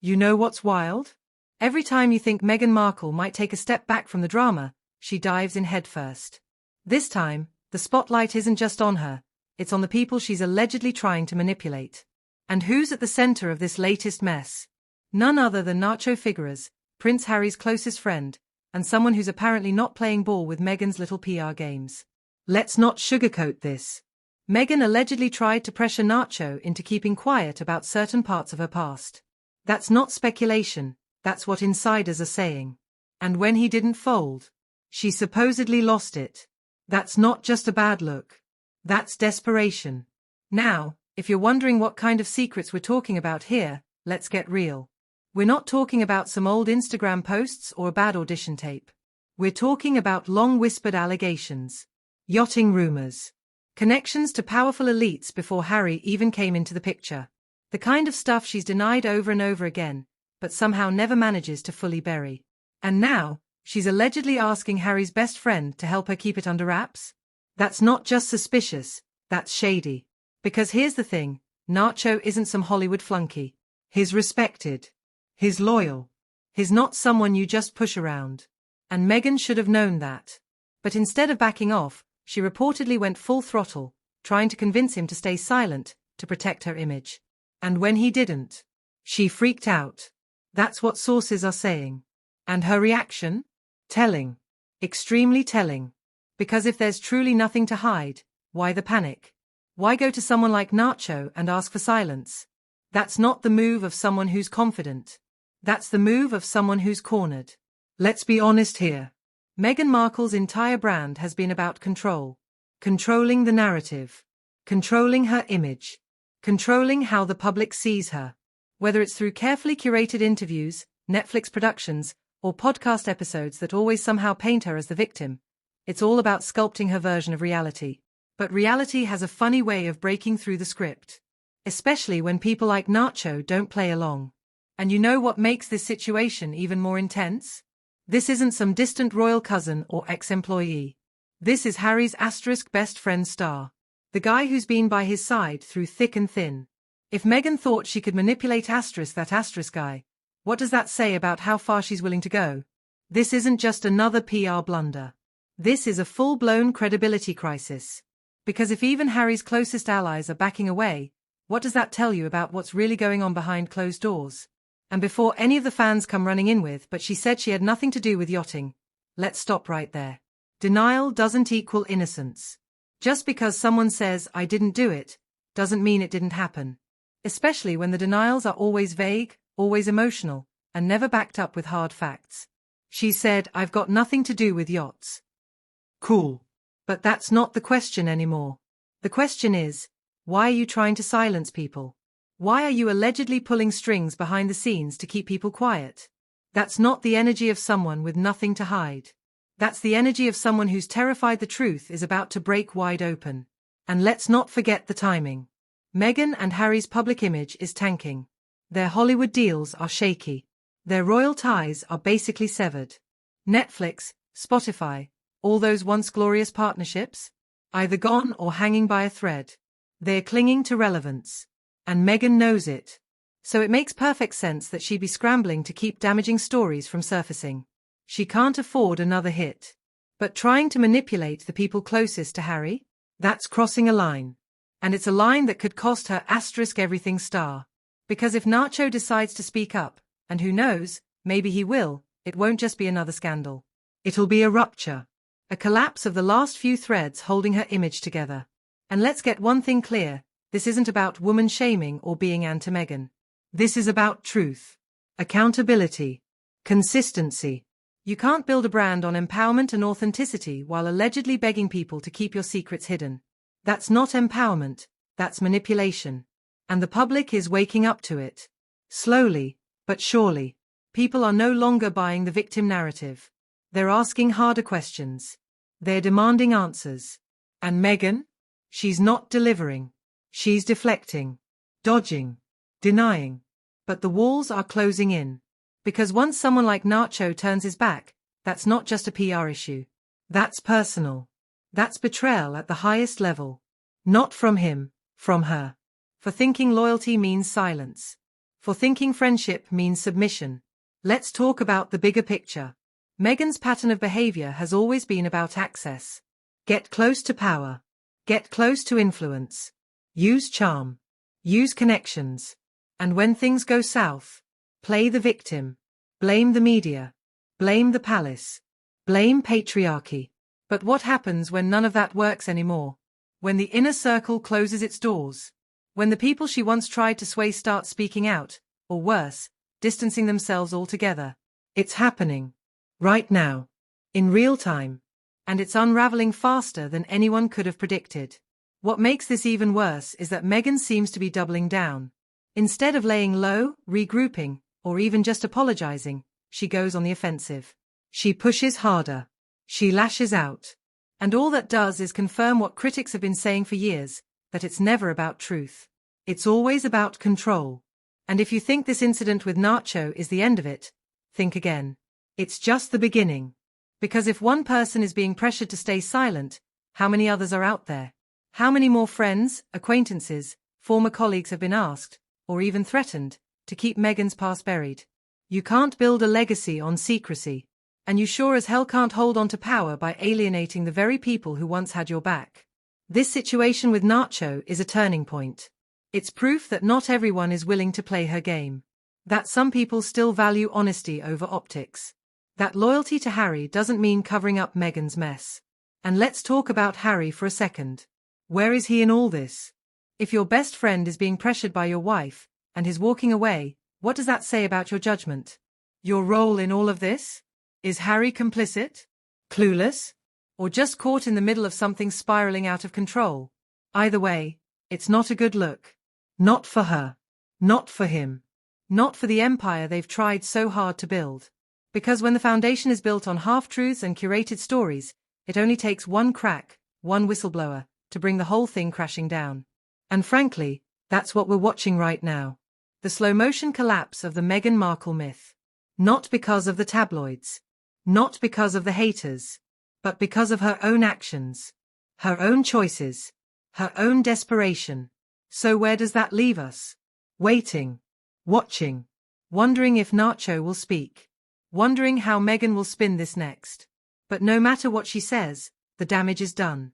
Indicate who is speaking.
Speaker 1: You know what's wild? Every time you think Meghan Markle might take a step back from the drama, she dives in headfirst. This time, the spotlight isn't just on her, it's on the people she's allegedly trying to manipulate. And who's at the center of this latest mess? None other than Nacho Figueras, Prince Harry's closest friend, and someone who's apparently not playing ball with Meghan's little PR games. Let's not sugarcoat this. Meghan allegedly tried to pressure Nacho into keeping quiet about certain parts of her past. That's not speculation, that's what insiders are saying. And when he didn't fold, she supposedly lost it. That's not just a bad look. That's desperation. Now, if you're wondering what kind of secrets we're talking about here, let's get real. We're not talking about some old Instagram posts or a bad audition tape. We're talking about long-whispered allegations, yachting rumors, connections to powerful elites before Harry even came into the picture. The kind of stuff she's denied over and over again, but somehow never manages to fully bury. And now, she's allegedly asking Harry's best friend to help her keep it under wraps? That's not just suspicious, that's shady. Because here's the thing, Nacho isn't some Hollywood flunky. He's respected. He's loyal. He's not someone you just push around. And Meghan should have known that. But instead of backing off, she reportedly went full throttle, trying to convince him to stay silent, to protect her image. And when he didn't, she freaked out. That's what sources are saying. And her reaction? Telling. Extremely telling. Because if there's truly nothing to hide, why the panic? Why go to someone like Nacho and ask for silence? That's not the move of someone who's confident. That's the move of someone who's cornered. Let's be honest here. Meghan Markle's entire brand has been about control. Controlling the narrative. Controlling her image. Controlling how the public sees her. Whether it's through carefully curated interviews, Netflix productions, or podcast episodes that always somehow paint her as the victim, it's all about sculpting her version of reality. But reality has a funny way of breaking through the script. Especially when people like Nacho don't play along. And you know what makes this situation even more intense? This isn't some distant royal cousin or ex-employee. This is Harry's asterisk best friend star. The guy who's been by his side through thick and thin. If Meghan thought she could manipulate that asterisk guy, what does that say about how far she's willing to go? This isn't just another PR blunder. This is a full-blown credibility crisis. Because if even Harry's closest allies are backing away, what does that tell you about what's really going on behind closed doors? And before any of the fans come running in with, but she said she had nothing to do with yachting, let's stop right there. Denial doesn't equal innocence. Just because someone says, I didn't do it, doesn't mean it didn't happen. Especially when the denials are always vague, always emotional, and never backed up with hard facts. She said, I've got nothing to do with yachts. Cool. But that's not the question anymore. The question is, why are you trying to silence people? Why are you allegedly pulling strings behind the scenes to keep people quiet? That's not the energy of someone with nothing to hide. That's the energy of someone who's terrified the truth is about to break wide open. And let's not forget the timing. Meghan and Harry's public image is tanking. Their Hollywood deals are shaky. Their royal ties are basically severed. Netflix, Spotify, all those once glorious partnerships? Either gone or hanging by a thread. They're clinging to relevance. And Meghan knows it. So it makes perfect sense that she'd be scrambling to keep damaging stories from surfacing. She can't afford another hit. But trying to manipulate the people closest to Harry? That's crossing a line. And it's a line that could cost her asterisk everything star. Because if Nacho decides to speak up, and who knows, maybe he will, it won't just be another scandal. It'll be a rupture. A collapse of the last few threads holding her image together. And let's get one thing clear, this isn't about woman-shaming or being anti-Meghan. This is about truth. Accountability. Consistency. You can't build a brand on empowerment and authenticity while allegedly begging people to keep your secrets hidden. That's not empowerment, that's manipulation. And the public is waking up to it. Slowly, but surely. People are no longer buying the victim narrative. They're asking harder questions. They're demanding answers. And Meghan? She's not delivering. She's deflecting. Dodging. Denying. But the walls are closing in. Because once someone like Nacho turns his back, that's not just a PR issue. That's personal. That's betrayal at the highest level. Not from him, from her. For thinking loyalty means silence. for thinking friendship means submission. Let's talk about the bigger picture. Meghan's pattern of behavior has always been about access. Get close to power. Get close to influence. Use charm. Use connections. And when things go south, play the victim. Blame the media. Blame the palace. Blame patriarchy. But what happens when none of that works anymore? When the inner circle closes its doors? When the people she once tried to sway start speaking out, or worse, distancing themselves altogether? It's happening. Right now. In real time. And it's unraveling faster than anyone could have predicted. What makes this even worse is that Meghan seems to be doubling down. Instead of laying low, regrouping, or even just apologizing, she goes on the offensive. She pushes harder. She lashes out. And all that does is confirm what critics have been saying for years, that it's never about truth. It's always about control. And if you think this incident with Nacho is the end of it, think again. It's just the beginning. Because if one person is being pressured to stay silent, how many others are out there? How many more friends, acquaintances, former colleagues have been asked, or even threatened, to keep Meghan's past buried? You can't build a legacy on secrecy. And you sure as hell can't hold on to power by alienating the very people who once had your back. This situation with Nacho is a turning point. It's proof that not everyone is willing to play her game. That some people still value honesty over optics. That loyalty to Harry doesn't mean covering up Meghan's mess. And let's talk about Harry for a second. Where is he in all this? If your best friend is being pressured by your wife, and is walking away, what does that say about your judgment? Your role in all of this? Is Harry complicit? Clueless? Or just caught in the middle of something spiraling out of control? Either way, it's not a good look. Not for her. Not for him. Not for the empire they've tried so hard to build. Because when the foundation is built on half-truths and curated stories, it only takes one crack, one whistleblower, to bring the whole thing crashing down. And frankly, that's what we're watching right now. The slow-motion collapse of the Meghan Markle myth. Not because of the tabloids. Not because of the haters, but because of her own actions, her own choices, her own desperation. So where does that leave us? Waiting, watching, wondering if Nacho will speak, wondering how Meghan will spin this next. But no matter what she says, the damage is done.